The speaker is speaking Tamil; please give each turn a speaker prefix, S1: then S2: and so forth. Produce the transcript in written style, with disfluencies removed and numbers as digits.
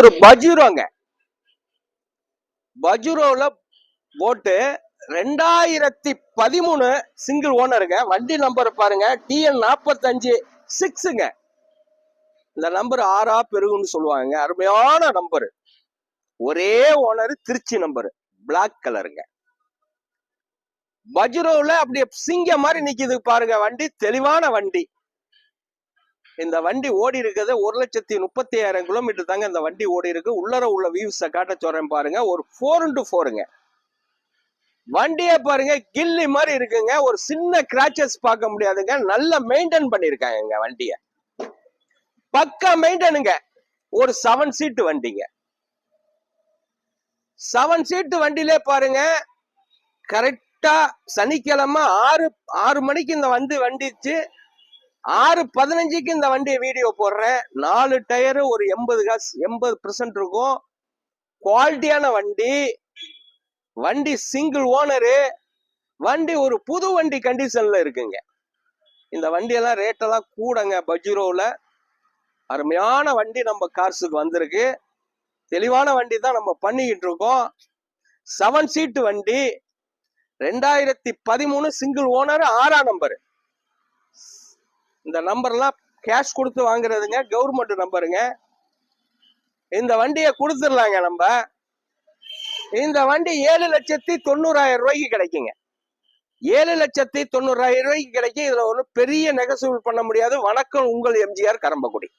S1: ஒரு பஜீரோங்க. பஜீரோல போட்டு 2013 சிங்கிள் ஓனருங்க. வண்டி நம்பர் பாருங்க, TN 45-6ங்க. இந்த நம்பர் ஆறா பெருகுன்னு சொல்லுவாங்க. அருமையான நம்பர். ஒரே ஓனர், திருச்சி நம்பர், பிளாக் கலருங்க. பஜ்ரோல அப்படியே சிங்க மாதிரி நிக்குது பாருங்க வண்டி. தெளிவான வண்டி. இந்த வண்டி ஓடி இருக்கிறது 1,35,000 கிலோமீட்டர் தாங்க இந்த வண்டி ஓடி இருக்கு. உள்ளர உள்ள வியூஸை காட்ட சொல்றேன் பாருங்க. ஒரு 4x4ங்க. வண்டியை பாருங்க, கில்லி மாதிரி இருக்குங்க. ஒரு சின்ன கிராச்சஸ் பார்க்க முடியாதுங்க. நல்ல மெயின்டைன் பண்ணிருக்காங்க வண்டிய. பக்கா மெயின்டைனுங்க. ஒரு 7 சீட் வண்டிங்க. 7 சீட் வண்டியிலே பாருங்க, கரெக்டா சனிக்கிழமை 6 மணிக்கு இந்த வண்டிச்சு 6:15க்கு இந்த வண்டியை வீடியோ போடுறேன். 4 டயரு ஒரு 80% இருக்கும். குவாலிட்டியான வண்டி. வண்டி சிங்கிள் ஓனரு. வண்டி ஒரு புது வண்டி கண்டிஷன்ல இருக்குங்க. இந்த வண்டியெல்லாம் ரேட்டெல்லாம் கூடங்க. பஜ்ரோல அருமையான வண்டி நம்ம கார்ஸுக்கு வந்திருக்கு. தெளிவான வண்டி தான் நம்ம பண்ணிக்கிட்டு இருக்கோம். 7 சீட் வண்டி, 2013 சிங்கிள் ஓனர், 6ஆம் நம்பர். இந்த நம்பர்லாம் கேஷ் கொடுத்து வாங்குறதுங்க, கவர்மெண்ட் நம்பருங்க. இந்த வண்டியை கொடுத்துடலாங்க நம்ம. இந்த வண்டி 7,90,000 ரூபாய்க்கு கிடைக்குங்க. 7,90,000 ரூபாய்க்கு கிடைக்கும். இதுல ஒரு பெரிய நெகோசியபிள் பண்ண முடியாது. வணக்கம், உங்கள் எம்ஜிஆர் கரம்பக்குடி.